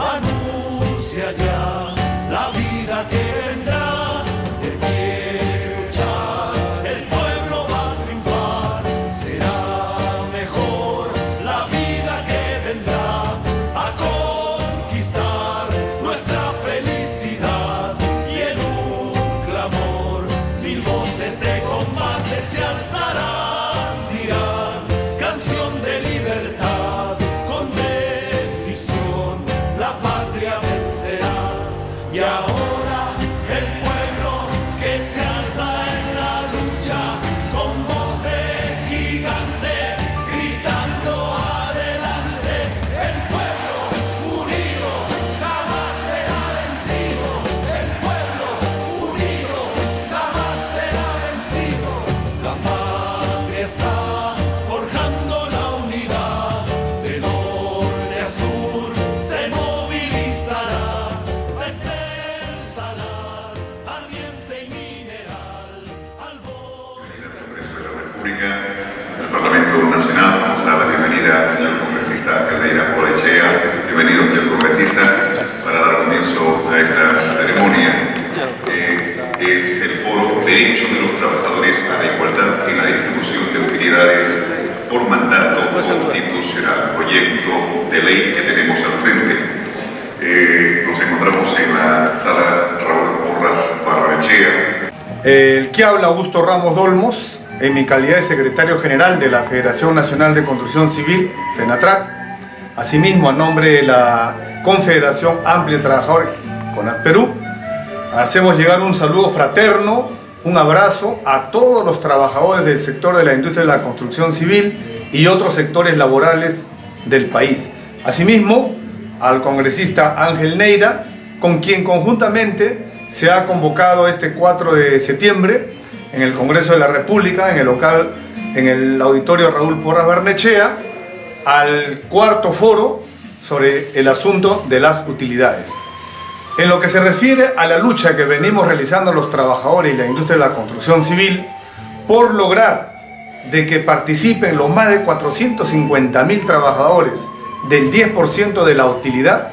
Anuncia ya la vida que vendrá, de pie luchar, el pueblo va a triunfar, será mejor la vida que vendrá, a conquistar nuestra felicidad, y en un clamor mil voces de combate se alzarán, dirán canción de libertad, con decisión la patria vencerá. Y ahora el pueblo que se alza en la lucha, con voz de gigante, gritando adelante. El pueblo unido jamás será vencido. El pueblo unido jamás será vencido. La patria está forjando la unidad, de norte a sur se movilizará. El salar, ardiente y mineral, al bosque. El Congreso de la República, el Parlamento Nacional, vamos a dar la bienvenida al señor congresista Caldeira Olechea. Bienvenido, señor congresista, para dar comienzo a esta ceremonia, que es el foro Derecho de los Trabajadores a la Igualdad en la Distribución de Utilidades por mandato constitucional, proyecto de ley que tenemos al frente. Nos encontramos en la sala Raúl Porras Barrenechea. El que habla, Augusto Ramos Dolmos, en mi calidad de secretario general de la Federación Nacional de Construcción Civil, FENATRAC. Asimismo, a nombre de la Confederación Amplia de Trabajadores, CONATPERÚ, hacemos llegar un saludo fraterno, un abrazo a todos los trabajadores del sector de la industria de la construcción civil y otros sectores laborales del país. Asimismo, al congresista Ángel Neira, con quien conjuntamente se ha convocado este 4 de septiembre en el Congreso de la República, en el auditorio Raúl Porras Barrenechea, al cuarto foro sobre el asunto de las utilidades. En lo que se refiere a la lucha que venimos realizando los trabajadores y la industria de la construcción civil por lograr de que participen los más de 450.000 trabajadores del 10% de la utilidad,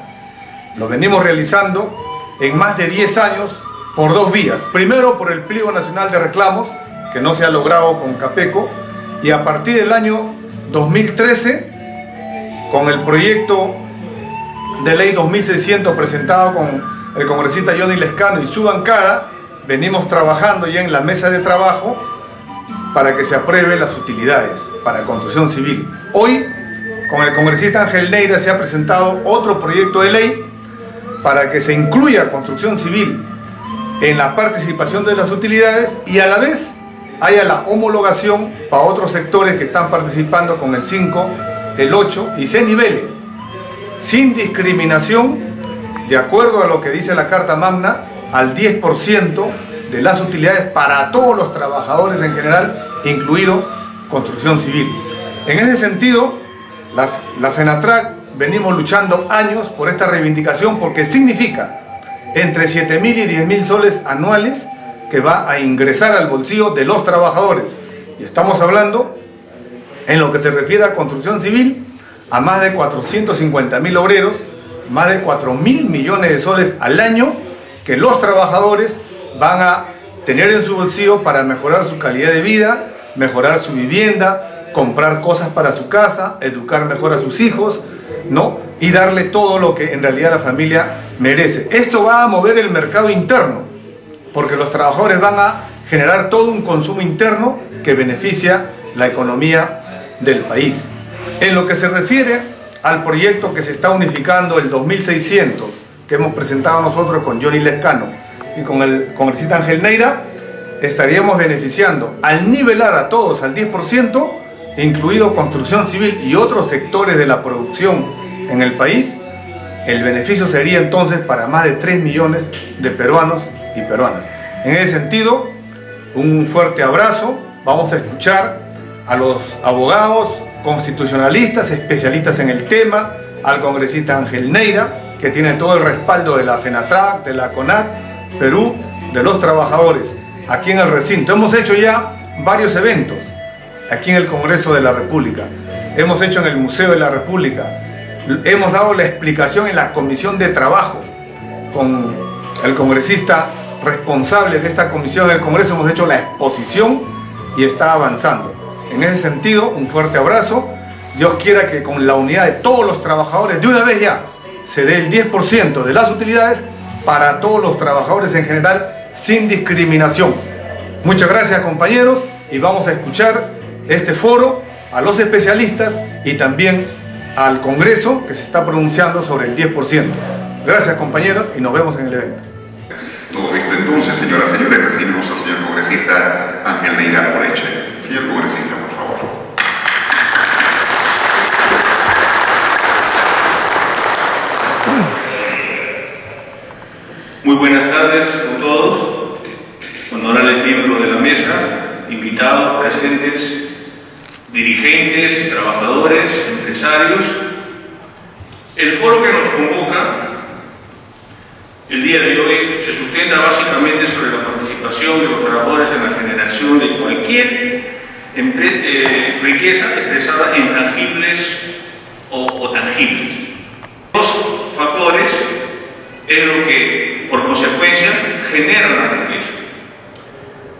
lo venimos realizando en más de 10 años por dos vías. Primero, por el Pliego Nacional de Reclamos, que no se ha logrado con CAPECO, y a partir del año 2013, con el proyecto de ley 2600 presentado con el congresista Johnny Lescano y su bancada, venimos trabajando ya en la mesa de trabajo para que se apruebe las utilidades para construcción civil. Hoy, con el congresista Ángel Neira se ha presentado otro proyecto de ley para que se incluya construcción civil en la participación de las utilidades y a la vez haya la homologación para otros sectores que están participando con el 5, el 8 y se nivele sin discriminación, de acuerdo a lo que dice la Carta Magna, al 10% de las utilidades para todos los trabajadores en general, incluido construcción civil. En ese sentido, la FENATRAC venimos luchando años por esta reivindicación porque significa entre 7.000 y 10.000 soles anuales que va a ingresar al bolsillo de los trabajadores. Y estamos hablando, en lo que se refiere a construcción civil, a más de 450.000 obreros, más de 4.000 millones de soles al año que los trabajadores van a tener en su bolsillo para mejorar su calidad de vida, mejorar su vivienda, comprar cosas para su casa, educar mejor a sus hijos, ¿no? Y darle todo lo que en realidad la familia merece. Esto va a mover el mercado interno, porque los trabajadores van a generar todo un consumo interno que beneficia la economía del país. En lo que se refiere al proyecto que se está unificando, el 2600, que hemos presentado nosotros con Johnny Lescano y con el congresista Ángel Neira, estaríamos beneficiando al nivelar a todos al 10%, incluido construcción civil y otros sectores de la producción en el país. El beneficio sería entonces para más de 3 millones de peruanos y peruanas. En ese sentido, un fuerte abrazo. Vamos a escuchar a los abogados constitucionalistas, especialistas en el tema, al congresista Ángel Neira, que tiene todo el respaldo de la FENATRAC, de la CONAC, Perú, de los trabajadores, aquí en el recinto. Hemos hecho ya varios eventos aquí en el Congreso de la República, hemos hecho en el Museo de la República, hemos dado la explicación en la Comisión de Trabajo con el congresista responsable de esta comisión del Congreso, hemos hecho la exposición y está avanzando. En ese sentido, un fuerte abrazo. Dios quiera que con la unidad de todos los trabajadores, de una vez ya, se dé el 10% de las utilidades para todos los trabajadores en general, sin discriminación. Muchas gracias, compañeros, y vamos a escuchar este foro, a los especialistas y también al Congreso que se está pronunciando sobre el 10%. Gracias, compañeros, y nos vemos en el evento. Todo visto entonces, señoras y señores, recibimos al señor congresista Ángel Neira Oleche. Señor congresista, por favor. Muy buenas tardes a todos, honorables miembros de la mesa, invitados, presentes, dirigentes, trabajadores, empresarios. El foro que nos convoca el día de hoy se sustenta básicamente sobre la participación de los trabajadores en la generación de cualquier riqueza expresada en tangibles o tangibles. Dos factores es lo que, por consecuencia, genera la riqueza.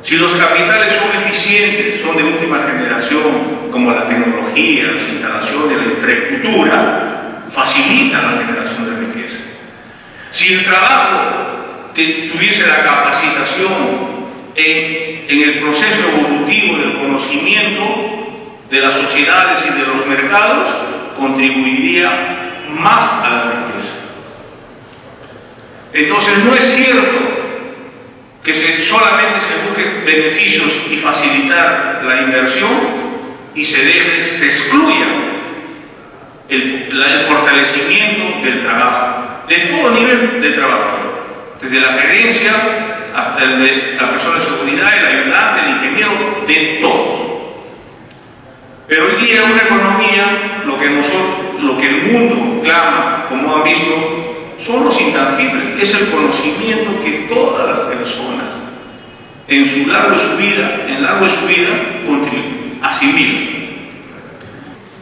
Si los capitales son eficientes, son de última generación, como la tecnología, las instalaciones, la infraestructura, facilita la generación de riqueza. Si el trabajo tuviese la capacitación en el proceso evolutivo del conocimiento de las sociedades y de los mercados, contribuiría más a la riqueza. Entonces no es cierto que solamente se busquen beneficios y facilitar la inversión y se excluya el fortalecimiento del trabajo, de todo nivel de trabajo, desde la gerencia hasta la persona de seguridad, el ayudante, el ingeniero, de todos. Pero hoy día una economía, lo que el mundo clama, como han visto, son los intangibles, es el conocimiento que todas las personas en su largo de su vida, asimilan.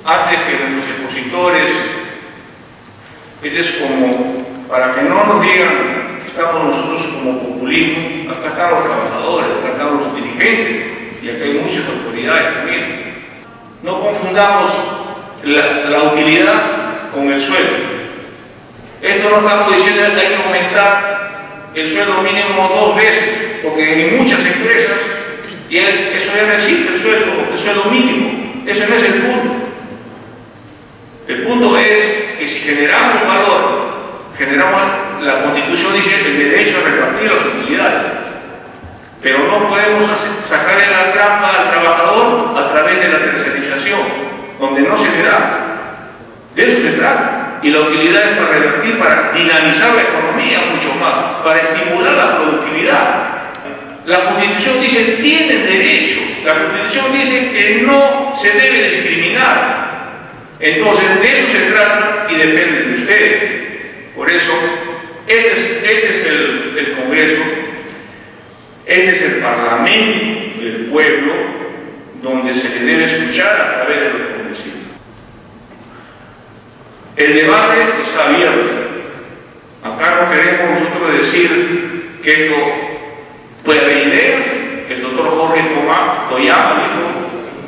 Antes que nuestros expositores, es como, para que no nos digan que estamos nosotros como populismo, acá están los trabajadores, acá están los dirigentes, y acá hay muchas autoridades también. No confundamos la utilidad con el sueldo. Esto no estamos diciendo que hay que aumentar el sueldo mínimo 2 veces, porque en muchas empresas eso ya no existe, el sueldo mínimo. Ese no es el punto. El punto es que si generamos valor, la Constitución dice el derecho a repartir las utilidades, pero no podemos sacarle la trampa al trabajador a través de la tercerización, donde no se le da. De eso se trata. Y la utilidad es para revertir, para dinamizar la economía mucho más, para estimular la productividad. La Constitución dice tienen derecho, la Constitución dice que no se debe discriminar. Entonces de eso se trata y depende de ustedes. Por eso, este es el Congreso, este es el Parlamento del pueblo, donde se le debe escuchar a través de los congresistas. El debate está abierto. Acá no queremos nosotros decir que esto puede haber ideas. El doctor Jorge Toyama dijo,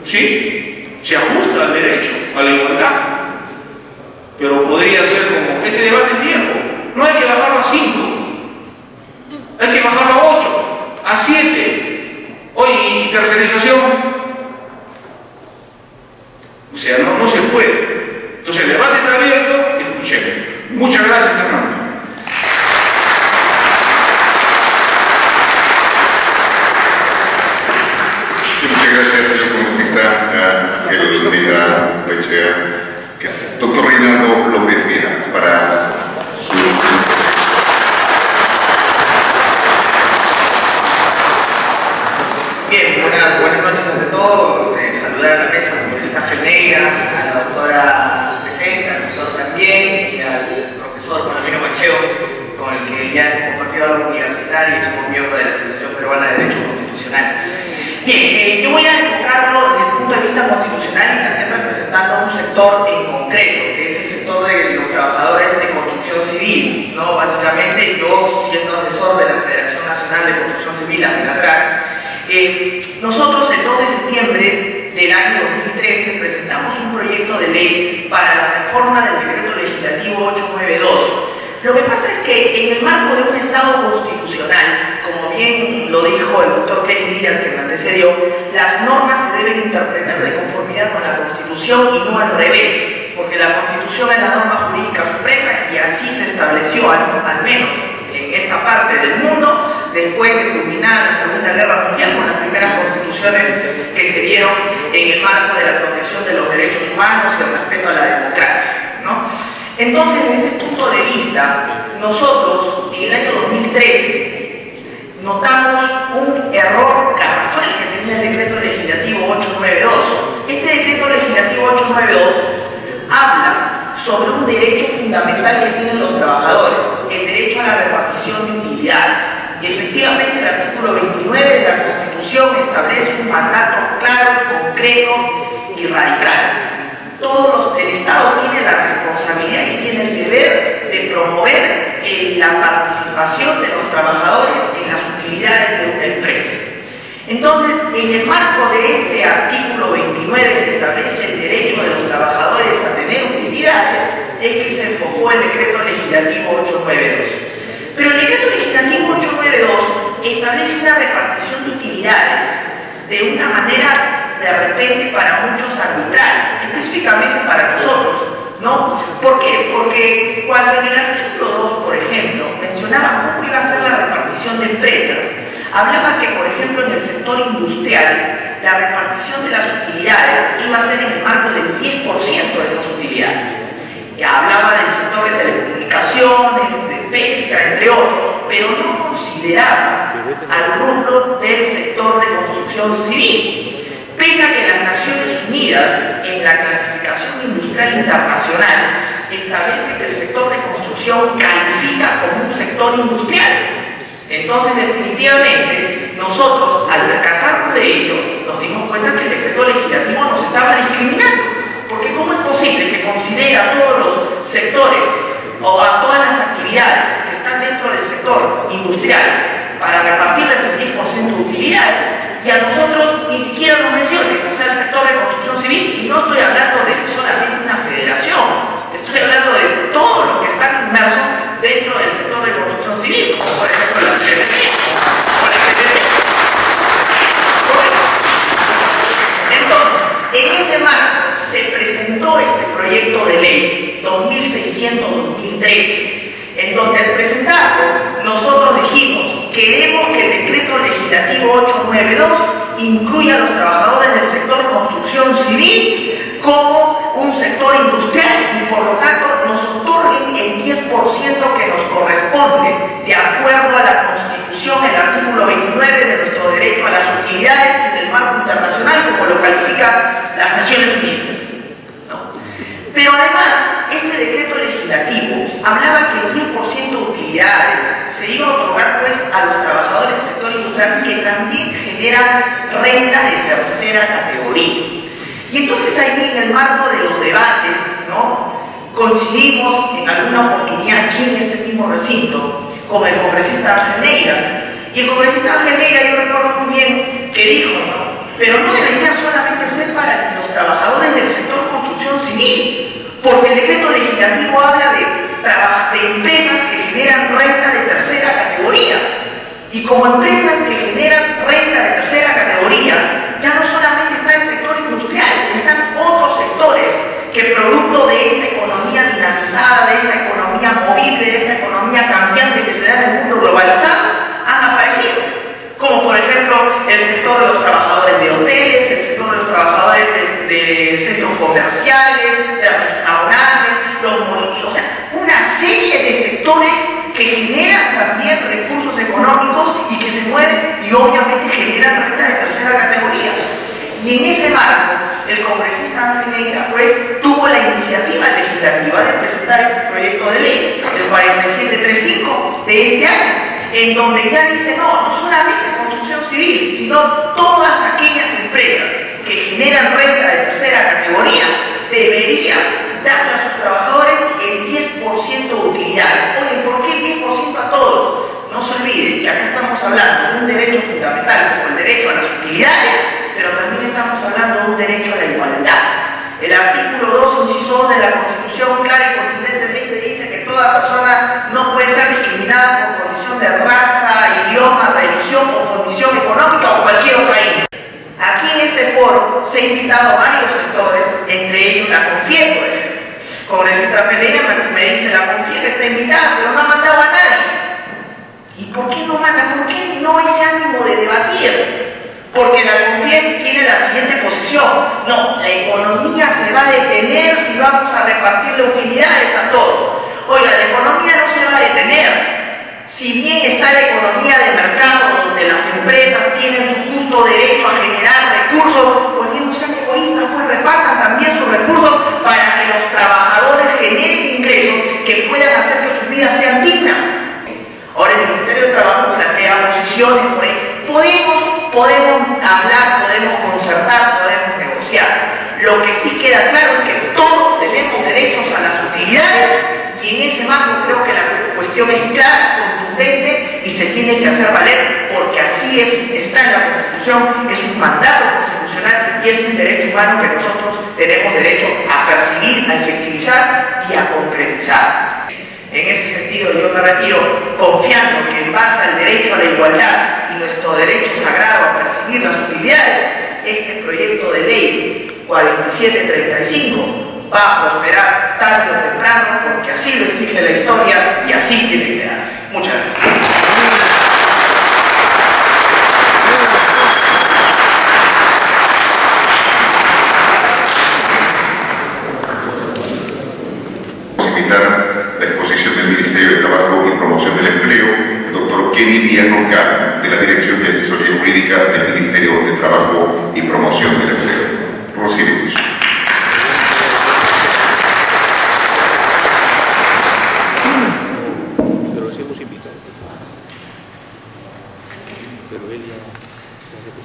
sí, se ajusta al derecho, a la igualdad. Pero podría ser como, este debate es viejo, no hay que bajarlo a 5, hay que bajarlo a 8, a 7. Oye, ¿y tercerización? O sea, no se puede. Entonces el debate está abierto, escuchemos. Muchas gracias, hermano. Polechea. Doctor Reinaldo López Viera, para su... Bien, buenas noches ante todo. Saludar a la mesa, al congresista Gelneira, a la doctora presente, al doctor también y al profesor Palomino Macheo, con el que ya hemos compartido algo universitario y somos miembros de la Asociación Peruana de Derecho Constitucional. Bien, yo voy a enfocarlo desde el punto de vista constitucional y también representando a un sector en concreto, que es el sector de los trabajadores de construcción civil, ¿no? Básicamente yo, siendo asesor de la Federación Nacional de Construcción Civil, la FENATRAC, nosotros el 2 de septiembre del año 2013 presentamos un proyecto de ley para la reforma del decreto legislativo 892. Lo que pasa es que en el marco de un Estado constitucional, como bien lo dijo el doctor Kenny Díaz que me antecedió, las normas se deben interpretar de conformidad con la Constitución y no al revés, porque la Constitución es la norma jurídica suprema y así se estableció al menos en esta parte del mundo después de culminar la Segunda Guerra Mundial con las primeras constituciones que se dieron en el marco de la protección de los derechos humanos y el respeto a la democracia, ¿no? Entonces, desde ese punto de vista, nosotros en el año 2013 notamos un error garrafal que tenía el decreto legislativo 892. Este decreto legislativo 892 habla sobre un derecho fundamental que tienen los trabajadores, el derecho a la repartición de utilidades. Y efectivamente el artículo 29 de la Constitución establece un mandato claro, concreto y radical. El Estado tiene la responsabilidad y tiene el deber de promover la participación de los trabajadores en las utilidades de una empresa. Entonces, en el marco de ese artículo 29 que establece el derecho de los trabajadores a tener utilidades, es que se enfocó el decreto legislativo 892. Pero el decreto legislativo 892 establece una repartición de utilidades de una manera de repente para muchos arbitral, específicamente para nosotros, ¿no? ¿Por qué? Porque cuando en el artículo 2, por ejemplo, mencionaba cómo iba a ser la repartición de empresas, hablaba que, por ejemplo, en el sector industrial, la repartición de las utilidades iba a ser en el marco del 10% de esas utilidades. Hablaba del sector de telecomunicaciones, de pesca, entre otros, pero no consideraba al rubro del sector de construcción civil. Pese a que las Naciones Unidas, en la clasificación industrial internacional, establece que el sector de construcción califica como un sector industrial. Entonces, definitivamente, nosotros, al percatarnos de ello, nos dimos cuenta que el decreto legislativo nos estaba discriminando. Porque ¿cómo es posible que considere a todos los sectores o a todas las actividades que están dentro del sector industrial para repartirles el 10% de utilidades y a nosotros ni siquiera nos mencione, o sea, el sector de construcción civil? Y no estoy hablando de solamente una federación, estoy hablando de todos los que están inmersos dentro del sector de construcción civil, como por ejemplo la CNC, por ejemplo. Entonces, en ese marco se presentó este proyecto de ley 2600-2013, en donde al presentarlo nosotros dijimos: queremos que el decreto legislativo 892 incluya a los trabajadores del sector construcción civil como un sector industrial y por lo tanto nos otorguen el 10% que nos corresponde de acuerdo a la Constitución, el artículo 29 de nuestro derecho a las utilidades y del marco internacional, como lo califica las Naciones Unidas, ¿no? Pero además, este decreto legislativo hablaba que el 10% de utilidades se iba a otorgar pues a los trabajadores del sector industrial que también generan renta de tercera categoría. Y entonces allí, en el marco de los debates, ¿no?, coincidimos en alguna oportunidad aquí en este mismo recinto con el congresista Gelneira. Y el congresista Gelneira, yo recuerdo muy bien que dijo, ¿no?, pero no debería solamente ser para los trabajadores del sector construcción civil, porque el decreto legislativo habla de empresas que generan renta de tercera categoría. Y como empresas que generan renta de tercera categoría, ya no solamente está el sector industrial, están otros sectores que producto de esta economía dinamizada, de esta economía movible, de esta economía cambiante que se da en el mundo globalizado, han aparecido. Como por ejemplo el sector de los trabajadores de hoteles, el sector de los trabajadores de centros comerciales, generan también recursos económicos y que se mueven y obviamente generan renta de tercera categoría. Y en ese marco, el congresista Ángel Neira pues tuvo la iniciativa legislativa de presentar este proyecto de ley, el 4735 de este año, en donde ya dice no solamente construcción civil, sino todas aquellas empresas que generan renta de tercera categoría deberían darle a sus trabajadores el 10% de utilidades. Oye, ¿por qué el 10% a todos? No se olviden que acá estamos hablando de un derecho fundamental como el derecho a las utilidades, pero también estamos hablando de un derecho a la igualdad. El artículo 2, inciso 2 de la Constitución clara y contundentemente dice que toda persona no puede ser discriminada por condición de raza, idioma, religión o condición económica o cualquier otra índole. Aquí en este foro se ha invitado a varios sectores, entre ellos la CONFIEP, por ejemplo. Congresista Pereira me dice, la CONFIEP está invitada, pero no ha mandado a nadie. ¿Y por qué no manda? ¿Por qué no ese ánimo de debatir? Porque la CONFIEP tiene la siguiente posición: no, la economía se va a detener si vamos a repartirle utilidades a todos. Oiga, la economía no se va a detener. Si bien está la economía de mercado, donde las empresas tienen su justo derecho a generar recursos, pues no sean egoístas, pues repartan también sus recursos para que los trabajadores generen ingresos que puedan hacer que sus vidas sean dignas. Ahora el Ministerio de Trabajo plantea posiciones por ahí. Podemos hablar, podemos concertar, podemos negociar. Lo que sí queda claro es que todos tenemos derechos a las utilidades y en ese marco creo que la cuestión es clara, contundente y se tiene que hacer valer porque así está en la Constitución, es un mandato constitucional y es un derecho humano que nosotros tenemos derecho a percibir, a efectivizar y a concretizar. En ese sentido yo me retiro confiando que en base al derecho a la igualdad y nuestro derecho sagrado a percibir las utilidades, este proyecto de ley 4735 va a prosperar tarde o temprano porque así lo exige la historia y así tiene que darse. Muchas gracias. La exposición del Ministerio de Trabajo y Promoción del Empleo, el doctor Kenny Villarroca, de la Dirección de Asesoría Jurídica del Ministerio de Trabajo y Promoción del Empleo. Procedemos.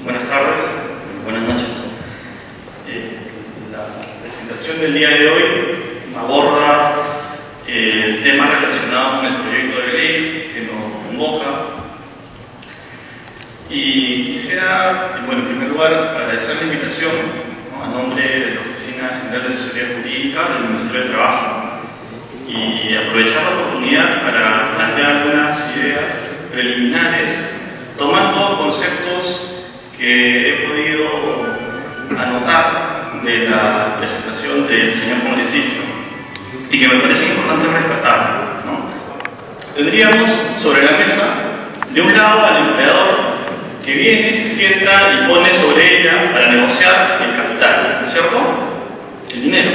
Buenas tardes, buenas noches. La presentación del día de hoy aborda el tema relacionado con el proyecto de ley que nos convoca y quisiera, bueno, en primer lugar agradecer la invitación, ¿no?, a nombre de la Oficina General de Asesoría Jurídica del Ministerio de Trabajo y aprovechar la oportunidad para plantear algunas ideas preliminares tomando conceptos que he podido anotar de la presentación del señor congresista y que me parece importante rescatar, ¿no? Tendríamos sobre la mesa, de un lado, al empleador que viene, se sienta y pone sobre ella para negociar el capital, ¿no es cierto?, el dinero.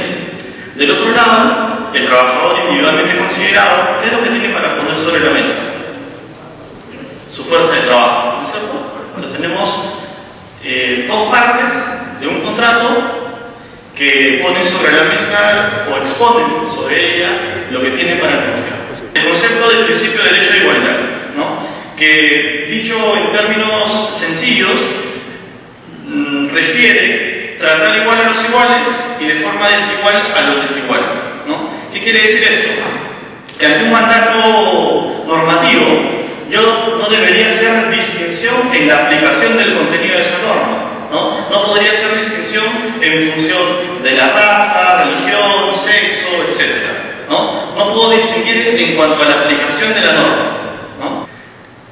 Del otro lado, el trabajador individualmente considerado, ¿qué es lo que tiene para poner sobre la mesa? Su fuerza de trabajo, ¿no es cierto? Entonces tenemos dos partes de un contrato que ponen sobre la mesa o exponen sobre ella lo que tienen para negociar. El concepto del principio de derecho a igualdad, ¿no?, que dicho en términos sencillos refiere tratar igual a los iguales y de forma desigual a los desiguales, ¿no? ¿Qué quiere decir esto? Que ante un mandato normativo yo no debería hacer distinción en la aplicación del contenido de esa norma, ¿no? No podría hacer distinción en función de la raza, religión, sexo, etc., ¿no? No puedo distinguir en cuanto a la aplicación de la norma, ¿no?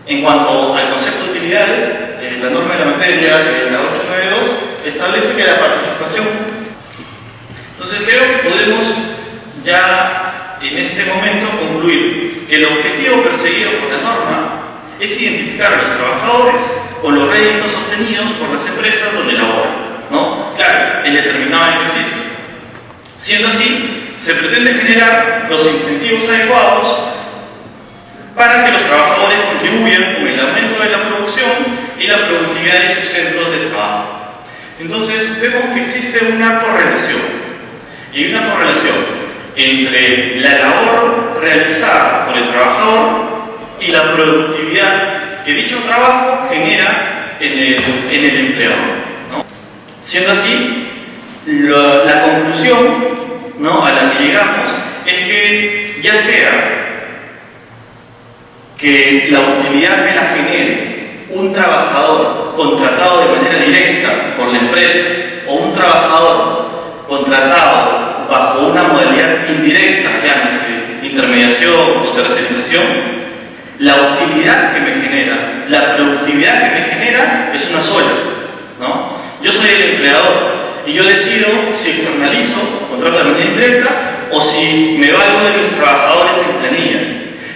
En cuanto al concepto de utilidades, la norma de la materia, la 892, establece que la participación. Entonces creo que podemos ya en este momento concluir que el objetivo perseguido por la norma es identificar a los trabajadores con los réditos obtenidos por las empresas donde laboran, ¿no? Claro, en determinado ejercicio. Siendo así, se pretende generar los incentivos adecuados para que los trabajadores contribuyan con el aumento de la producción y la productividad de sus centros de trabajo. Entonces vemos que existe una correlación, y una correlación entre la labor realizada por el trabajador y la productividad que dicho trabajo genera en el empleador, ¿no? Siendo así, la conclusión, ¿no?, a la que llegamos es que ya sea que la utilidad me la genere un trabajador contratado de manera directa por la empresa o un trabajador contratado bajo una modalidad indirecta, llámese intermediación o tercerización, la utilidad que me genera, la productividad que me genera es una sola, ¿no? Yo soy el empleador y yo decido si externalizo, contrato de manera indirecta, o si me valgo de mis trabajadores en planilla.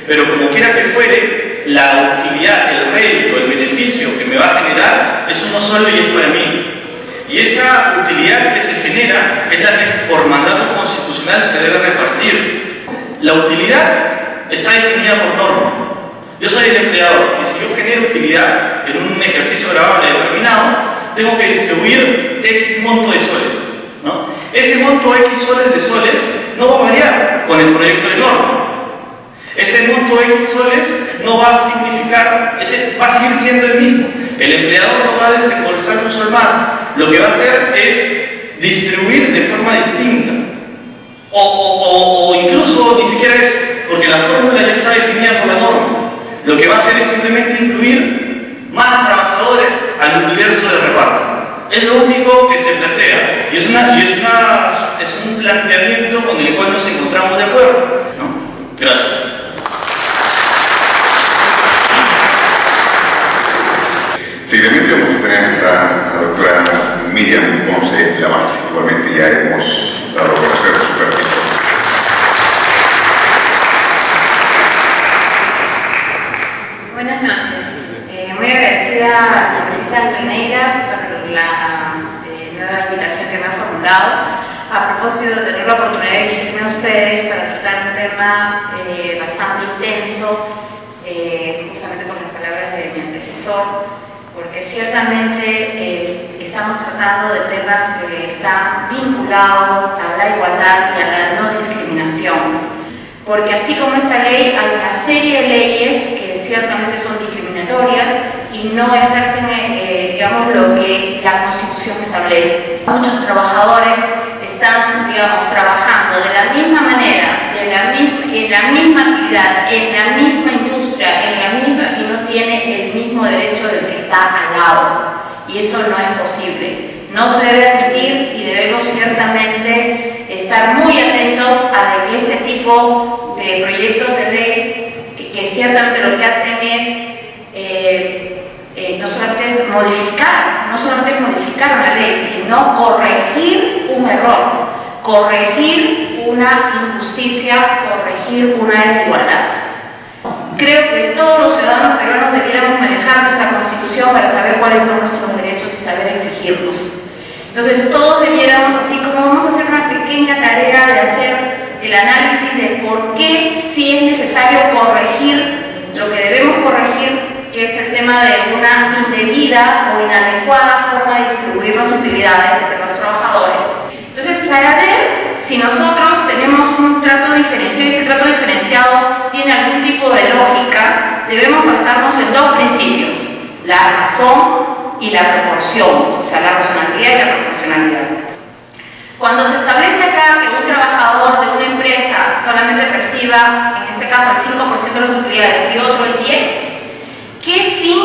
Pero como quiera que fuere, la utilidad, el rédito, el beneficio que me va a generar es uno solo y es para mí. Y esa utilidad que se genera es la que por mandato constitucional se debe repartir. La utilidad está definida por norma. Yo soy el empleador y si yo genero utilidad en un ejercicio grabable determinado, tengo que distribuir X monto de soles, ¿no? Ese monto X soles de soles no va a variar con el proyecto de norma. Ese monto X soles no va a significar, va a seguir siendo el mismo. El empleador no va a desembolsar un sol más. Lo que va a hacer es distribuir de forma distinta. O incluso ni siquiera eso, porque la fórmula ya está definida por la norma. Lo que va a hacer es simplemente incluir más trabajadores al universo de reparto. Es lo único que se plantea. Y es un planteamiento con el cual nos encontramos de acuerdo, ¿no? Gracias. Seguidamente vamos a tener a la doctora Miriam Ponce Lavalle. Igualmente ya hemos dado a conocer su perfil. Buenas noches. Muy agradecida a la congresista Reneira por la nueva invitación que me ha formulado. A propósito de tener la oportunidad de dirigirme a ustedes para tratar un tema bastante intenso, justamente con las palabras de mi antecesor, porque ciertamente estamos tratando de temas que están vinculados a la igualdad y a la no discriminación. Porque así como esta ley, hay una serie de leyes que ciertamente son discriminatorias y no ejercen, digamos, lo que la Constitución establece. Muchos trabajadores están, digamos, trabajando de la misma manera, en la misma actividad, en la misma industria, y no tiene el mismo derecho del que está al lado. Y eso no es posible. No se debe admitir y debemos ciertamente estar muy atentos a que este tipo de proyectos de ley, que ciertamente lo que hacen es no solamente modificar una ley, sino corregir un error, corregir una injusticia, corregir una desigualdad. Creo que todos los ciudadanos peruanos debiéramos manejar nuestra Constitución para saber cuáles son nuestros derechos y saber exigirlos. Entonces todos debiéramos, así como vamos a hacer una pequeña tarea de hacer el análisis de por qué sí es necesario corregir lo que debemos corregir, que es el tema de una indebida o inadecuada forma de distribuir las utilidades entre los trabajadores. Entonces, para ver si nosotros tenemos un trato diferenciado y ese trato diferenciado tiene algún tipo de lógica, debemos basarnos en dos principios: la razón y la proporción, o sea, la razonabilidad y la proporcionalidad. Cuando se establece acá que un trabajador de una empresa solamente perciba, en este caso, el 5% de las utilidades y otro el 10%, ¿qué fin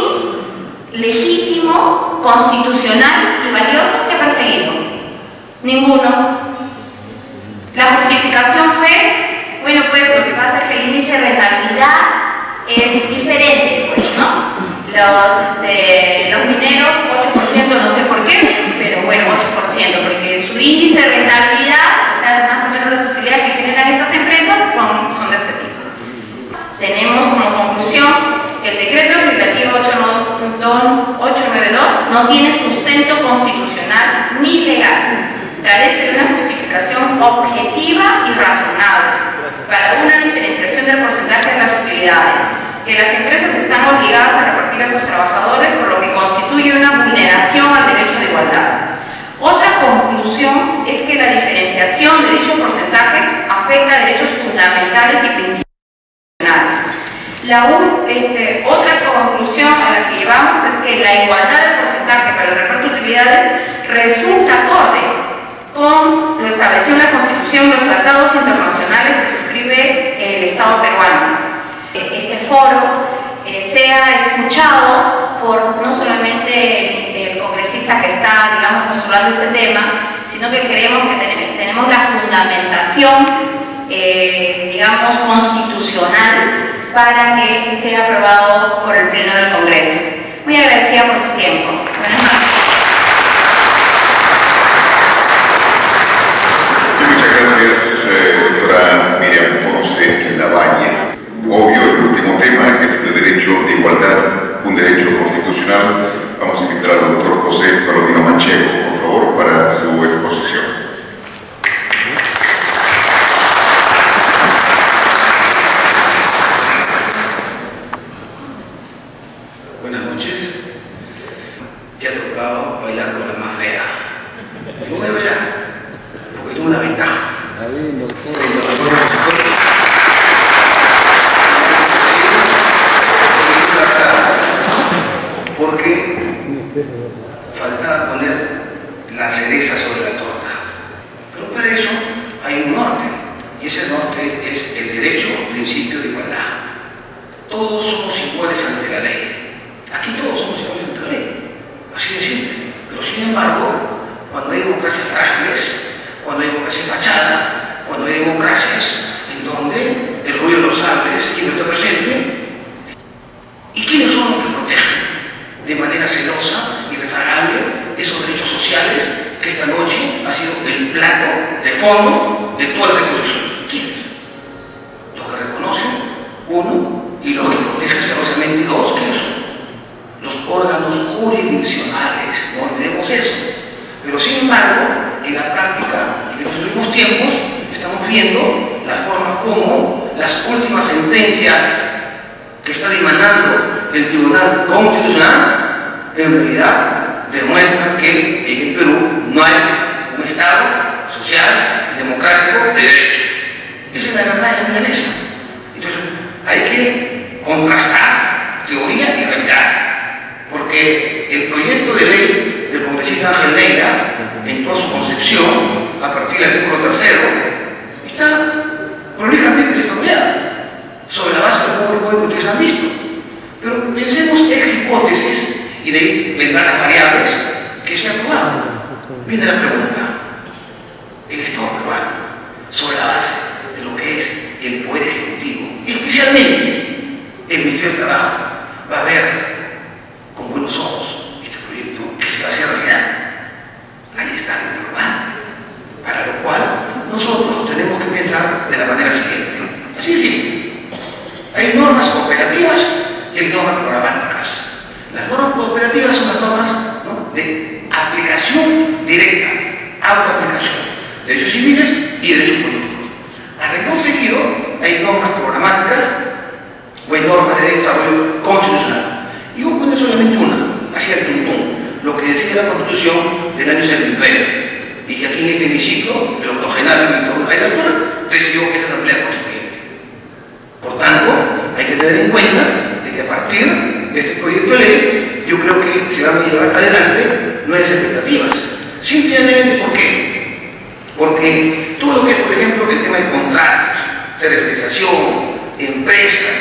legítimo, constitucional y valioso se ha perseguido? Ninguno. La justificación fue, bueno, pues lo que pasa es que el índice de rentabilidad es diferente, pues, ¿no? Los mineros, 8%, no sé por qué, pero bueno, 8%, porque su índice de rentabilidad, o sea, más o menos las utilidades que generan estas empresas son de este tipo. Tenemos como conclusión que el decreto legislativo 892 no tiene sustento constitucional ni legal. Carece de una justificación objetiva y razonable para una diferenciación del porcentaje de las utilidades. que las empresas están obligadas a repartir a sus trabajadores, por lo que constituye una vulneración al derecho de igualdad. Otra conclusión es que la diferenciación de dichos porcentajes afecta a derechos fundamentales y principios nacionales. Otra conclusión a la que llevamos es que la igualdad del porcentaje para el reparto de utilidades resulta acorde con lo establecido en la Constitución y los tratados internacionales que suscribe el Estado peruano. Este foro sea escuchado por no solamente el congresista que está, digamos, postulando este tema, sino que creemos que tenemos la fundamentación, digamos, constitucional para que sea aprobado por el Pleno del Congreso. Muy agradecida por su tiempo. Buenas noches. Muchas gracias, doctora Miriam Ponce Labaña. Obvio, el último tema, que es el derecho de igualdad, un derecho constitucional. Vamos a invitar al doctor José Palomino Manchego, por favor, para su exposición. Buenas noches. Te ha tocado bailar con la más fea. ¿Cómo voy a bailar? Porque tengo una ventaja. Porque faltaba poner la cereza sobre la torta. Pero para eso hay un norte, y ese norte es el derecho al principio de igualdad. Todos somos iguales ante la ley. Aquí todos somos iguales ante la ley. Así de simple. Pero sin embargo, cuando hay democracias frágiles, cuando hay democracia fachada, cuando hay democracias en donde el ruido de los sables siempre está presente, ¿y quiénes son los que protegen de manera celosa y refragable esos derechos sociales que esta noche ha sido el plato de fondo de todas las exposiciones? ¿Quiénes? Los que reconocen, uno, y los que protegen celosamente, dos. ¿Quiénes son? Los órganos jurisdiccionales. No olvidemos eso. Pero sin embargo, en la práctica, en los últimos tiempos, estamos viendo la forma como las últimas sentencias que está dimanando el Tribunal Constitucional, en realidad demuestran que en el Perú no hay un Estado social y democrático de derecho. Esa es la verdad y la milanesa. Entonces, hay que contrastar teoría y realidad, porque el proyecto de ley del congresista Ángel Neira, en toda su concepción, a partir del artículo 3, está prolijamente desarrollado sobre la base del público que ustedes han visto. Pero pensemos ex hipótesis, y de ahí vendrán las variables que se han probado. Viene la pregunta: el Estado peruano, sobre la base de lo que es el Poder Ejecutivo, especialmente el Ministerio del Trabajo, va a ver con buenos ojos este proyecto que se va a hacer realidad. Ahí está el interrogante, para lo cual nosotros tenemos que pensar de la manera siguiente. Así es simple. Hay normas cooperativas y hay normas programáticas. Las normas cooperativas son las normas, ¿no?, de aplicación directa, autoaplicación, derechos civiles y derechos políticos. A renglón seguido hay normas programáticas o hay normas de desarrollo constitucional. Y voy a poner solamente una, hacia el tuntún, lo que decía la Constitución del año 79, y que aquí en este hemiciclo, el octogenario Víctor Ayala recibió esa asamblea constituyente. Por tanto, hay que tener en cuenta de que a partir de este proyecto de ley, yo creo que se van a llevar adelante nuevas expectativas. Simplemente, ¿por qué? Porque todo lo que es, por ejemplo, el tema de contratos, tercerización, empresas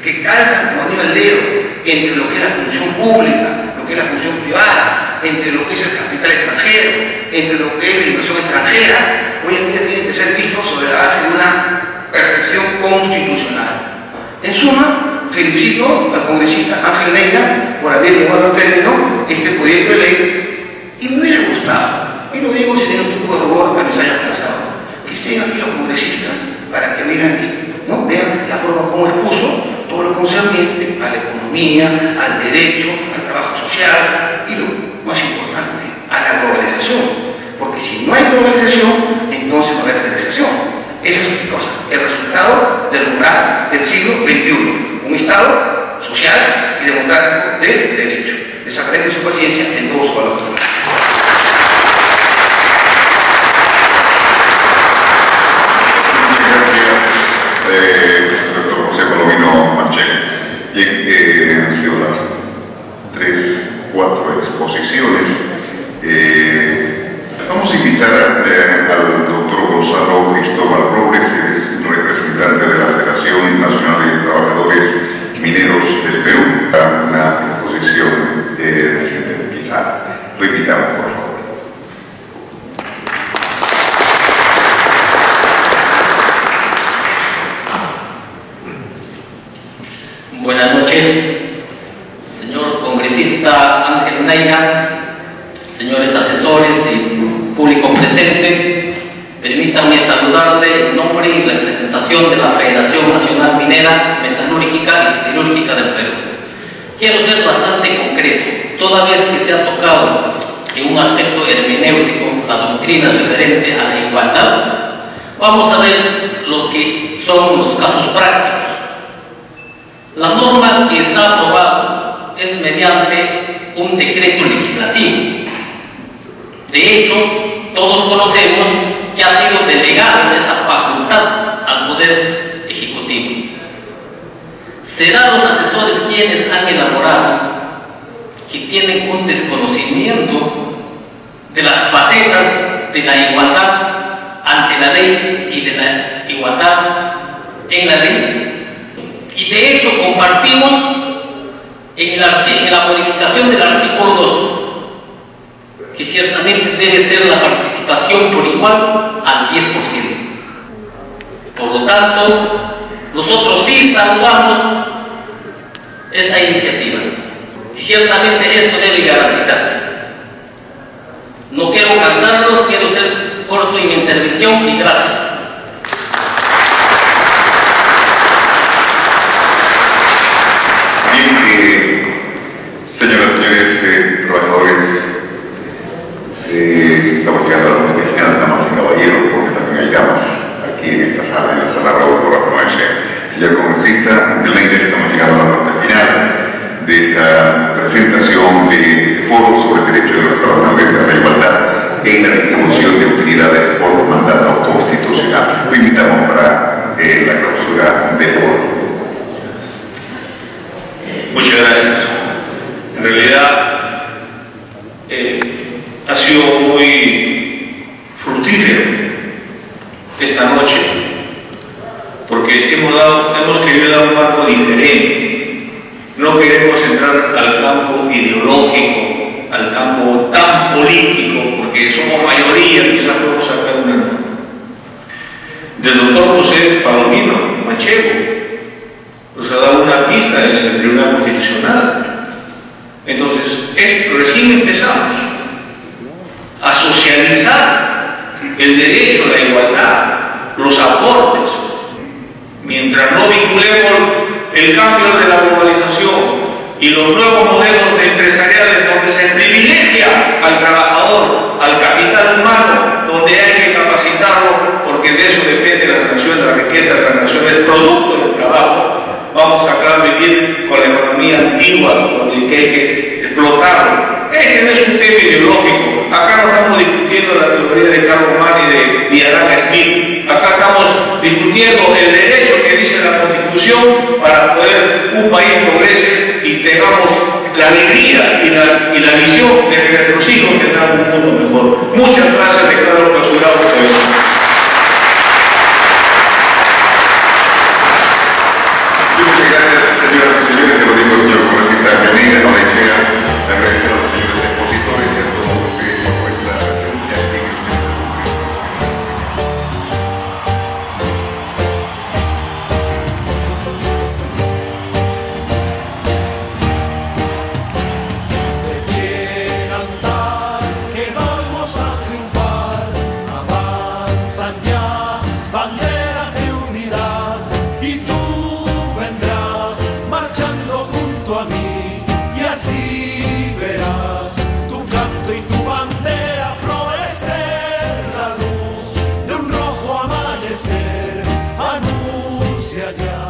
que calzan como anillo al dedo entre lo que es la función pública, lo que es la función privada, entre lo que es el capital extranjero, entre lo que es la inversión extranjera, hoy en día tienen que ser vistos sobre la base de una percepción constitucional. En suma, felicito al congresista Ángel Neira por haber llevado a término este proyecto de ley, y me hubiera gustado, y lo digo sin ningún tipo de rubor a mis años pasados, que estén aquí los congresistas para que vean, ¿no?, vean la forma como expuso todo lo concerniente a la economía, al derecho, al trabajo social y lo más importante, a la globalización. Porque si no hay globalización, entonces no va a haber tercerización. Esa es otra cosa, el resultado del umbral del siglo XXI. Un Estado sido las 4 exposiciones. Vamos a invitar al doctor Gonzalo Cristóbal Robles, representante de la Federación Nacional de Trabajadores Mineros del Perú, a una exposición sintetizada. Lo invitamos, por favor. Buenas noches, señor congresista Ángel Neira, señores asesores y público presente. Permítanme saludarle en nombre y representación de la Federación Nacional Minera, Metalúrgica y Siderúrgica del Perú. Quiero ser bastante concreto, toda vez que se ha tocado en un aspecto hermenéutico la doctrina referente a la igualdad, vamos a ver lo que son los casos prácticos. La norma que está aprobada es mediante un decreto legislativo. De hecho, todos conocemos que ha sido delegada esta facultad al Poder Ejecutivo. Serán los asesores quienes han elaborado, que tienen un desconocimiento de las facetas de la igualdad ante la ley y de la igualdad en la ley. Y de hecho compartimos en la modificación del artículo 2, que ciertamente debe ser la participación por igual al 10%. Por lo tanto, nosotros sí saludamos esta iniciativa. Y ciertamente esto debe garantizarse. No quiero cansarlos, quiero ser corto en mi intervención y gracias. Señoras y señores trabajadores, estamos llegando a la parte final, damas y caballeros, porque también hay damas aquí en esta sala, en la sala Raúl Corrapanoche. Señor congresista Ángel Neira, estamos llegando a la parte final de esta presentación de este foro sobre el derecho de los trabajadores a la igualdad en la distribución de utilidades por mandato constitucional. Lo invitamos para la clausura del foro. Muchas gracias. En realidad ha sido muy fructífero esta noche porque hemos querido dar un marco diferente. No queremos entrar al campo ideológico, al campo tan político, porque somos mayoría, quizás podemos sacar una norma. Del doctor José Palomino Manchego nos ha dado una pista en el Tribunal Constitucional. Entonces, recién empezamos a socializar el derecho a la igualdad, los aportes, mientras no vinculemos el cambio de la globalización y los nuevos modelos empresariales donde se privilegia al trabajador, al capital humano, donde hay que capacitarlo, porque de eso depende la creación de la riqueza, de la creación del producto del trabajo. Vamos a vivir con la economía antigua, donde hay que explotarlo. Este no es un tema ideológico. Acá no estamos discutiendo la teoría de Carl Marx y de Adam Smith. Acá estamos discutiendo el derecho que dice la Constitución para poder un país progrese y tengamos la alegría y la visión de que nuestros hijos tendrán un mundo mejor. Muchas gracias, declaro clausurado este evento. Muchas gracias, señoras y señores, te lo digo el señor congresista Ángel Neira, no le llega. Le agradezco a los señores expositores y a todos los que por esta presencia aquí en el De pie cantar, que vamos a triunfar, avanzan ya banderas de unidad y tú vendrás marchando junto a mí y así verás tu canto y tu bandera florecer, la luz de un rojo amanecer anuncia ya